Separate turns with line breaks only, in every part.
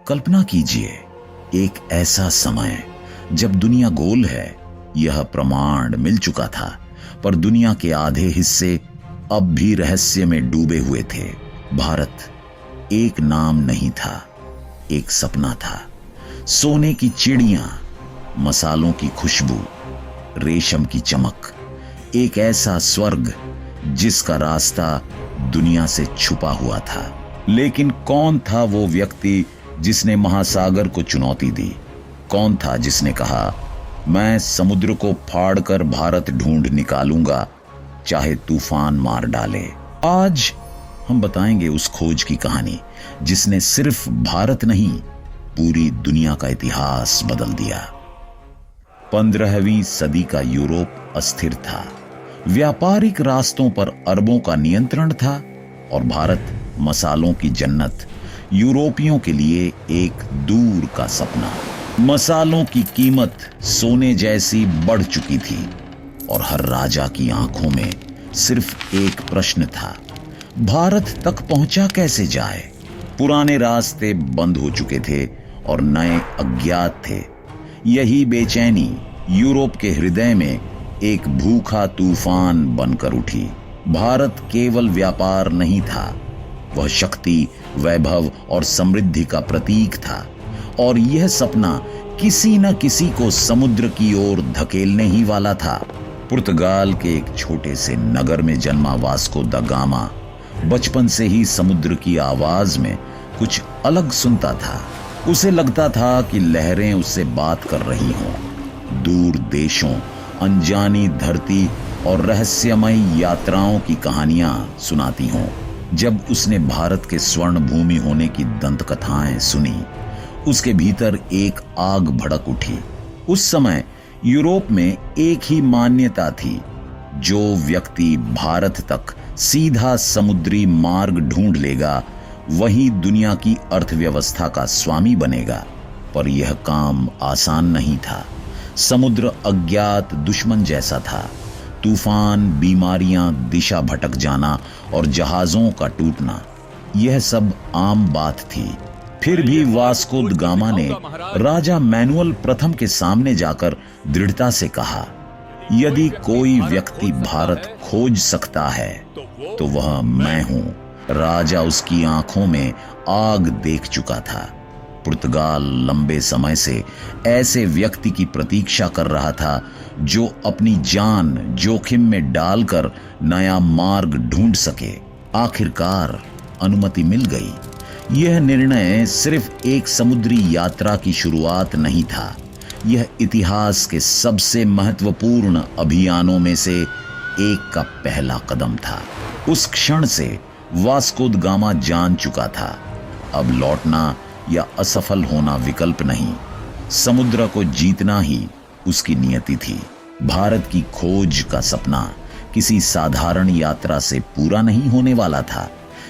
कल्पना कीजिए, एक ऐसा समय जब दुनिया गोल है, यह प्रमाण मिल चुका था, पर दुनिया के आधे हिस्से अब भी रहस्य में डूबे हुए थे। भारत एक नाम नहीं था, एक सपना था। सोने की चिड़ियां, मसालों की खुशबू, रेशम की चमक, एक ऐसा स्वर्ग जिसका रास्ता दुनिया से छुपा हुआ था। लेकिन कौन था वो व्यक्ति जिसने महासागर को चुनौती दी? कौन था जिसने कहा, मैं समुद्र को फाड़कर भारत ढूंढ निकालूंगा, चाहे तूफान मार डाले? आज हम बताएंगे उस खोज की कहानी जिसने सिर्फ भारत नहीं, पूरी दुनिया का इतिहास बदल दिया। 15वीं सदी का यूरोप अस्थिर था। व्यापारिक रास्तों पर अरबों का नियंत्रण था और भारत, मसालों की जन्नत, यूरोपियों के लिए एक दूर का सपना। मसालों की कीमत सोने जैसी बढ़ चुकी थी और हर राजा की आंखों में सिर्फ एक प्रश्न था, भारत तक पहुंचा कैसे जाए? पुराने रास्ते बंद हो चुके थे और नए अज्ञात थे। यही बेचैनी यूरोप के हृदय में एक भूखा तूफान बनकर उठी। भारत केवल व्यापार नहीं था, वह शक्ति, वैभव और समृद्धि का प्रतीक था। और यह सपना किसी न किसी को समुद्र की ओर धकेलने ही वाला था। पुर्तगाल के एक छोटे से नगर में जन्मा वास्को द गामा बचपन से ही समुद्र की आवाज में कुछ अलग सुनता था। उसे लगता था कि लहरें उससे बात कर रही हों, दूर देशों, अनजानी धरती और रहस्यमय यात्राओं की कहानियां सुनाती हों। जब उसने भारत के स्वर्ण भूमि होने की दंतकथाएं सुनी, उसके भीतर एक आग भड़क उठी। उस समय यूरोप में एक ही मान्यता थी, जो व्यक्ति भारत तक सीधा समुद्री मार्ग ढूंढ लेगा, वही दुनिया की अर्थव्यवस्था का स्वामी बनेगा। पर यह काम आसान नहीं था। समुद्र अज्ञात दुश्मन जैसा था। तूफान, बीमारियां, दिशा भटक जाना और जहाजों का टूटना, यह सब आम बात थी। फिर भी वास्को द गामा ने राजा मैनुअल प्रथम के सामने जाकर दृढ़ता से कहा, यदि कोई व्यक्ति भारत खोज सकता है तो वह मैं हूं। राजा उसकी आंखों में आग देख चुका था। पुर्तगाल लंबे समय से ऐसे व्यक्ति की प्रतीक्षा कर रहा था जो अपनी जान जोखिम में डालकर नया मार्ग ढूंढ सके। आखिरकार अनुमति मिल गई। यह निर्णय सिर्फ एक समुद्री यात्रा की शुरुआत नहीं था, यह इतिहास के सबसे महत्वपूर्ण अभियानों में से एक का पहला कदम था। उस क्षण से वास्को द गामा जान चुका था, अब लौटना या असफल होना विकल्प नहीं, समुद्र को जीतना ही उसकी नियति थी। भारत की खोज का सपना किसी साधारण यात्रा से पूरा नहीं होने वाला था।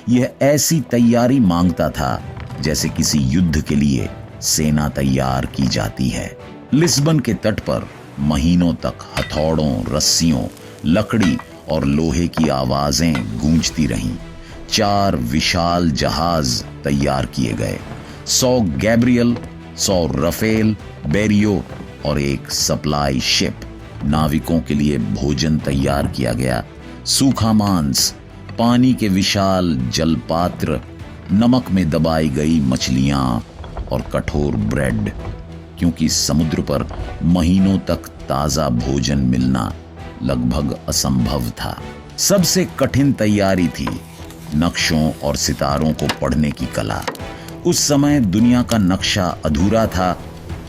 यह ऐसी तैयारी मांगता था जैसे किसी युद्ध के लिए सेना तैयार की जाती है। लिस्बन के तट पर महीनों तक हथौड़ों, रस्सियों, लकड़ी और लोहे की आवाजें गूंजती रहीं। 4 विशाल जहाज तैयार किए गए, 100 गैब्रियल, 100 रफेल, बेरियो और एक सप्लाई शिप। नाविकों के लिए भोजन तैयार किया गया, सूखा मांस, पानी के विशाल जलपात्र, नमक में दबाई गई मछलियां और कठोर ब्रेड, क्योंकि समुद्र पर महीनों तक ताजा भोजन मिलना लगभग असंभव था। सबसे कठिन तैयारी थी नक्शों और सितारों को पढ़ने की कला। उस समय दुनिया का नक्शा अधूरा था।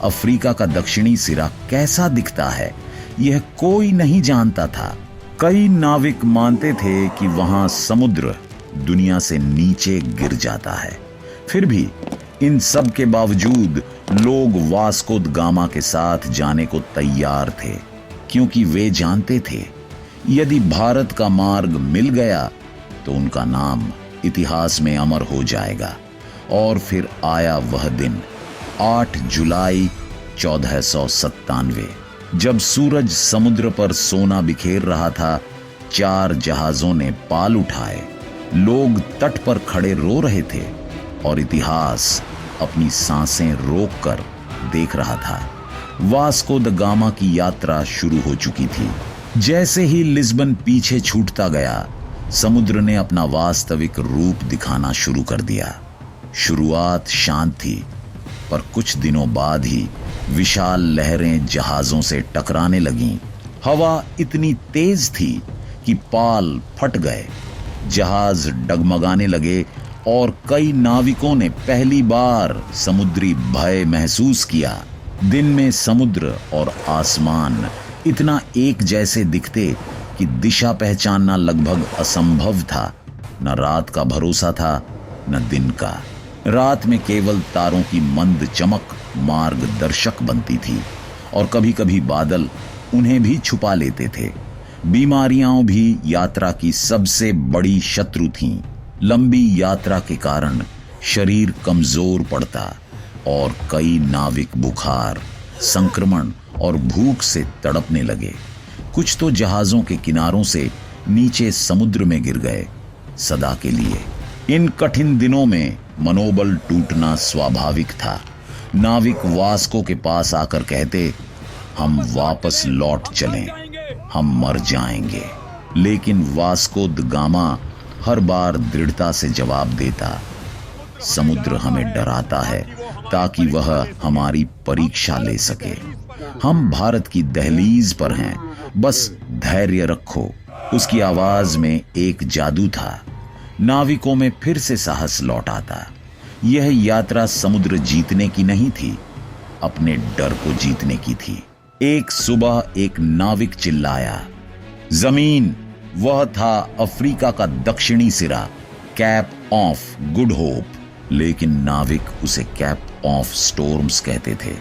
अफ्रीका का दक्षिणी सिरा कैसा दिखता है, यह कोई नहीं जानता था। कई नाविक मानते थे कि वहां समुद्र दुनिया से नीचे गिर जाता है। फिर भी इन सब के बावजूद लोग वास्को द गामा के साथ जाने को तैयार थे, क्योंकि वे जानते थे यदि भारत का मार्ग मिल गया तो उनका नाम इतिहास में अमर हो जाएगा। और फिर आया वह दिन, 8 जुलाई 1497, जब सूरज समुद्र पर सोना बिखेर रहा था। 4 जहाजों ने पाल उठाए, लोग तट पर खड़े रो रहे थे और इतिहास अपनी सांसें रोककर देख रहा था। वास्को द गामा की यात्रा शुरू हो चुकी थी। जैसे ही लिस्बन पीछे छूटता गया, समुद्र ने अपना वास्तविक रूप दिखाना शुरू कर दिया। शुरुआत शांत थी, पर कुछ दिनों बाद ही विशाल लहरें जहाजों से टकराने लगीं। हवा इतनी तेज थी कि पाल फट गए, जहाज डगमगाने लगे और कई नाविकों ने पहली बार समुद्री भय महसूस किया। दिन में समुद्र और आसमान इतना एक जैसे दिखते कि दिशा पहचानना लगभग असंभव था। न रात का भरोसा था, न दिन का। रात में केवल तारों की मंद चमक मार्गदर्शक बनती थी, और कभी कभी बादल उन्हें भी छुपा लेते थे। बीमारियां भी यात्रा की सबसे बड़ी शत्रु थीं। लंबी यात्रा के कारण शरीर कमजोर पड़ता और कई नाविक बुखार, संक्रमण और भूख से तड़पने लगे। कुछ तो जहाजों के किनारों से नीचे समुद्र में गिर गए, सदा के लिए। इन कठिन दिनों में मनोबल टूटना स्वाभाविक था। नाविक वास्को के पास आकर कहते, हम वापस लौट चलें, हम मर जाएंगे। लेकिन वास्को द गामा हर बार दृढ़ता से जवाब देता, समुद्र हमें डराता है ताकि वह हमारी परीक्षा ले सके। हम भारत की दहलीज पर हैं, बस धैर्य रखो। उसकी आवाज में एक जादू था। नाविकों में फिर से साहस लौट आता। यह यात्रा समुद्र जीतने की नहीं थी, अपने डर को जीतने की थी। एक सुबह एक नाविक चिल्लाया, जमीन! वह था अफ्रीका का दक्षिणी सिरा, कैप ऑफ गुड होप। लेकिन नाविक उसे कैप ऑफ स्टॉर्म्स कहते थे,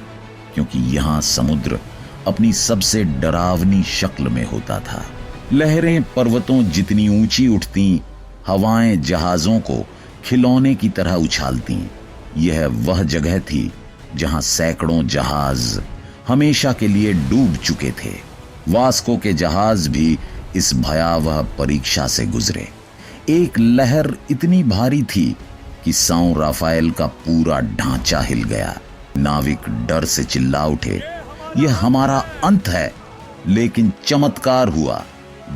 क्योंकि यहां समुद्र अपनी सबसे डरावनी शक्ल में होता था। लहरें पर्वतों जितनी ऊंची उठती, हवाएं जहाजों को खिलौने की तरह उछालती। यह वह जगह थी जहां सैकड़ों जहाज हमेशा के लिए डूब चुके थे। वास्को के जहाज भी इस भयावह परीक्षा से गुजरे। एक लहर इतनी भारी थी कि साउ राफेल का पूरा ढांचा हिल गया। नाविक डर से चिल्ला उठे, यह हमारा अंत है। लेकिन चमत्कार हुआ,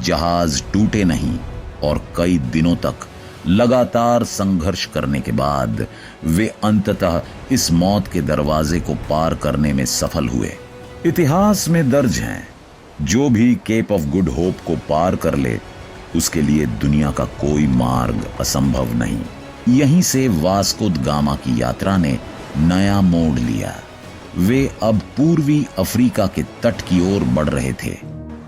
जहाज टूटे नहीं और कई दिनों तक लगातार संघर्ष करने के बाद वे अंततः इस मौत के दरवाजे को पार करने में सफल हुए। इतिहास में दर्ज हैं, जो भी केप ऑफ गुड होप को पार कर ले, उसके लिए दुनिया का कोई मार्ग असंभव नहीं। यहीं से वास्को द गामा की यात्रा ने नया मोड़ लिया। वे अब पूर्वी अफ्रीका के तट की ओर बढ़ रहे थे,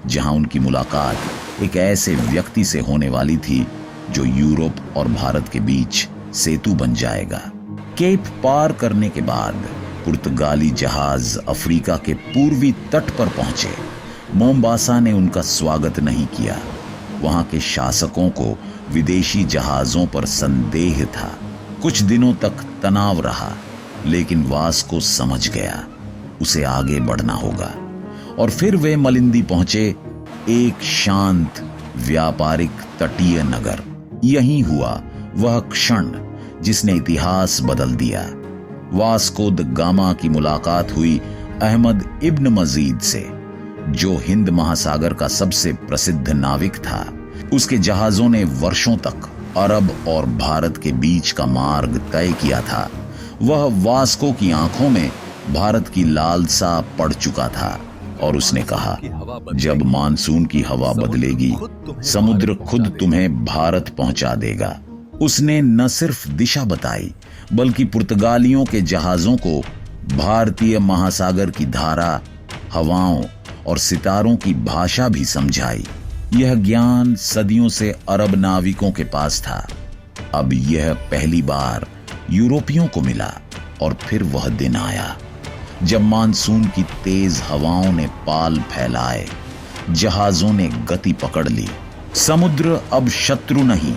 जहां उनकी मुलाकात एक ऐसे व्यक्ति से होने वाली थी जो यूरोप और भारत के बीच सेतु बन जाएगा। केप पार करने के बाद पुर्तगाली जहाज अफ्रीका के पूर्वी तट पर पहुंचे। मोम्बासा ने उनका स्वागत नहीं किया। वहां के शासकों को विदेशी जहाजों पर संदेह था। कुछ दिनों तक तनाव रहा, लेकिन वास्को समझ गया उसे आगे बढ़ना होगा। और फिर वे मलिंदी पहुंचे, एक शांत व्यापारिक तटीय नगर। यही हुआ वह क्षण जिसने इतिहास बदल दिया। वास्को द गामा की मुलाकात हुई अहमद इब्न मजीद से, जो हिंद महासागर का सबसे प्रसिद्ध नाविक था। उसके जहाजों ने वर्षों तक अरब और भारत के बीच का मार्ग तय किया था। वह वास्को की आंखों में भारत की लालसा पड़ चुका था और उसने कहा, जब मानसून की हवा बदलेगी, समुद्र खुद तुम्हें भारत पहुंचा देगा। उसने न सिर्फ दिशा बताई, बल्कि पुर्तगालियों के जहाजों को भारतीय महासागर की धारा, हवाओं और सितारों की भाषा भी समझाई। यह ज्ञान सदियों से अरब नाविकों के पास था। अब यह पहली बार यूरोपियों को मिला। और फिर वह दिन आया जब मानसून की तेज हवाओं ने पाल फैलाए, जहाजों ने गति पकड़ ली। समुद्र अब शत्रु नहीं,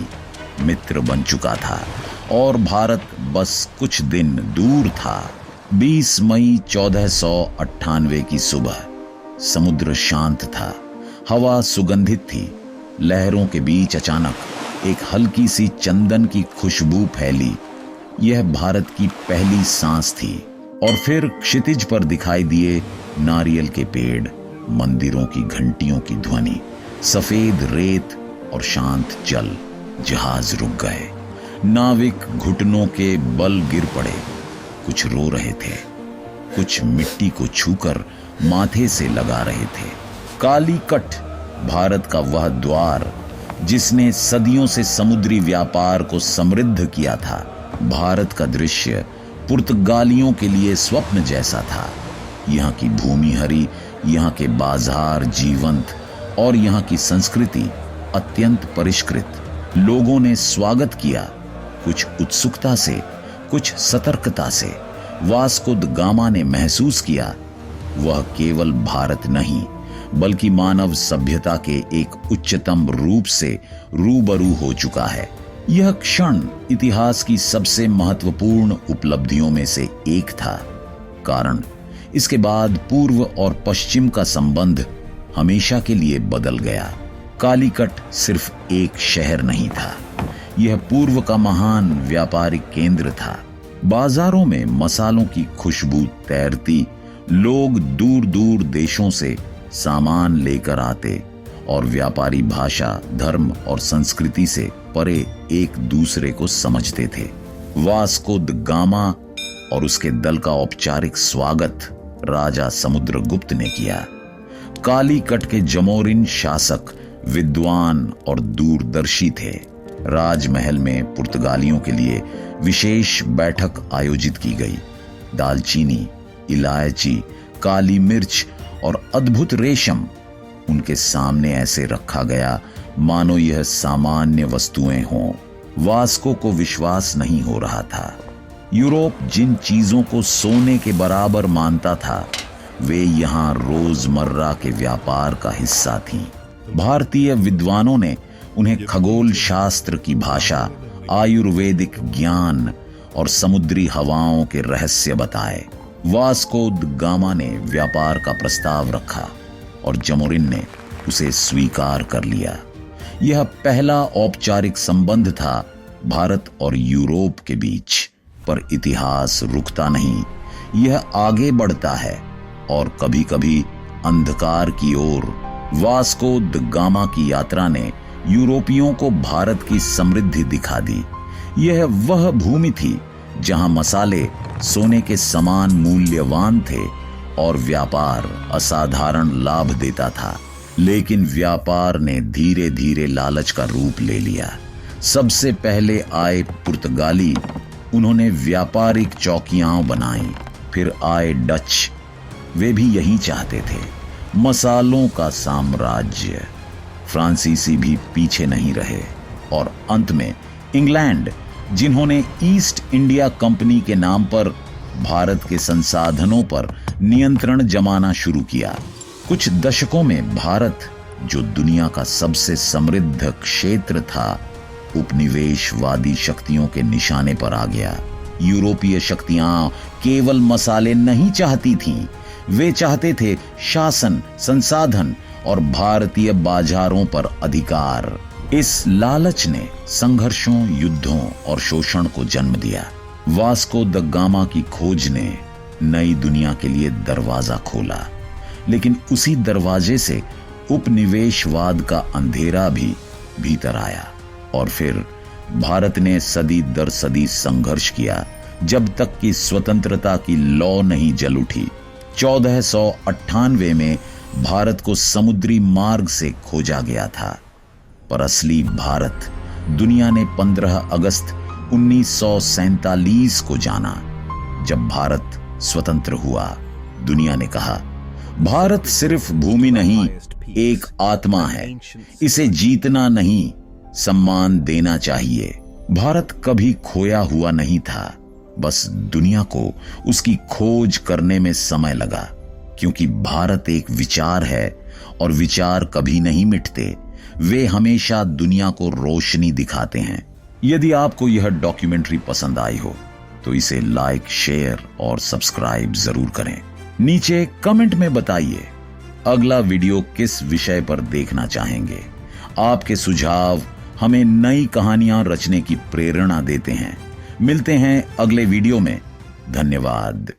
मित्र बन चुका था और भारत बस कुछ दिन दूर था। 20 मई 1498 की सुबह समुद्र शांत था, हवा सुगंधित थी। लहरों के बीच अचानक एक हल्की सी चंदन की खुशबू फैली। यह भारत की पहली सांस थी। और फिर क्षितिज पर दिखाई दिए नारियल के पेड़, मंदिरों की घंटियों की ध्वनि, सफेद रेत और शांत जल। जहाज रुक गए, नाविक घुटनों के बल गिर पड़े। कुछ रो रहे थे, कुछ मिट्टी को छूकर माथे से लगा रहे थे। कालीकट भारत का वह द्वार जिसने सदियों से समुद्री व्यापार को समृद्ध किया था। भारत का दृश्य पुर्तगालियों के लिए स्वप्न जैसा था। यहाँ की भूमि हरी, यहाँ के बाजार जीवंत और यहाँ की संस्कृति अत्यंत परिष्कृत। लोगों ने स्वागत किया, कुछ उत्सुकता से, कुछ सतर्कता से। वास्को द गामा ने महसूस किया वह केवल भारत नहीं बल्कि मानव सभ्यता के एक उच्चतम रूप से रूबरू हो चुका है। यह क्षण इतिहास की सबसे महत्वपूर्ण उपलब्धियों में से एक था, कारण इसके बाद पूर्व और पश्चिम का संबंध हमेशा के लिए बदल गया। कालीकट सिर्फ एक शहर नहीं था, यह पूर्व का महान व्यापारिक केंद्र था। बाजारों में मसालों की खुशबू तैरती, लोग दूर दूर देशों से सामान लेकर आते और व्यापारी भाषा, धर्म और संस्कृति से परे एक दूसरे को समझते थे। वास्को द गामा और उसके दल का औपचारिक स्वागत राजा समुद्रगुप्त ने किया। कालीकट के जमोरिन शासक विद्वान और दूरदर्शी थे। राजमहल में पुर्तगालियों के लिए विशेष बैठक आयोजित की गई। दालचीनी, इलायची, काली मिर्च और अद्भुत रेशम उनके सामने ऐसे रखा गया मानो यह सामान्य वस्तुएं हों। वास्को को विश्वास नहीं हो रहा था। यूरोप जिन चीजों को सोने के बराबर मानता था वे यहाँ रोजमर्रा के व्यापार का हिस्सा थीं। भारतीय विद्वानों ने उन्हें खगोल शास्त्र की भाषा, आयुर्वेदिक ज्ञान और समुद्री हवाओं के रहस्य बताए। वास्को द गामा ने व्यापार का प्रस्ताव रखा और जमोरिन ने उसे स्वीकार कर लिया। यह पहला औपचारिक संबंध था भारत और यूरोप के बीच। पर इतिहास रुकता नहीं, यह आगे बढ़ता है और कभी-कभी अंधकार की ओर। वास्को द गामा की यात्रा ने यूरोपियों को भारत की समृद्धि दिखा दी। यह वह भूमि थी जहां मसाले सोने के समान मूल्यवान थे और व्यापार असाधारण लाभ देता था। लेकिन व्यापार ने धीरे धीरे लालच का रूप ले लिया। सबसे पहले आए पुर्तगाली, उन्होंने व्यापारिक चौकियां बनाई। फिर आए डच, वे भी यही चाहते थे, मसालों का साम्राज्य। फ्रांसीसी भी पीछे नहीं रहे और अंत में इंग्लैंड, जिन्होंने ईस्ट इंडिया कंपनी के नाम पर भारत के संसाधनों पर नियंत्रण जमाना शुरू किया। कुछ दशकों में भारत, जो दुनिया का सबसे समृद्ध क्षेत्र था, उपनिवेशवादी शक्तियों के निशाने पर आ गया। यूरोपीय शक्तियां केवल मसाले नहीं चाहती थीं, वे चाहते थे शासन, संसाधन और भारतीय बाजारों पर अधिकार। इस लालच ने संघर्षों, युद्धों और शोषण को जन्म दिया। वास्को द गामा की खोज ने नई दुनिया के लिए दरवाजा खोला, लेकिन उसी दरवाजे से उपनिवेशवाद का अंधेरा भी भीतर आया। और फिर भारत ने सदी दर सदी संघर्ष किया, जब तक कि स्वतंत्रता की लौ नहीं जल उठी। 1498 में भारत को समुद्री मार्ग से खोजा गया था, पर असली भारत दुनिया ने 15 अगस्त 1947 को जाना। जब भारत स्वतंत्र हुआ, दुनिया ने कहा, भारत सिर्फ भूमि नहीं, एक आत्मा है, इसे जीतना नहीं, सम्मान देना चाहिए। भारत कभी खोया हुआ नहीं था, बस दुनिया को उसकी खोज करने में समय लगा। क्योंकि भारत एक विचार है और विचार कभी नहीं मिटते, वे हमेशा दुनिया को रोशनी दिखाते हैं। यदि आपको यह डॉक्यूमेंट्री पसंद आई हो तो इसे लाइक, शेयर और सब्सक्राइब जरूर करें। नीचे कमेंट में बताइए अगला वीडियो किस विषय पर देखना चाहेंगे। आपके सुझाव हमें नई कहानियां रचने की प्रेरणा देते हैं। मिलते हैं अगले वीडियो में। धन्यवाद।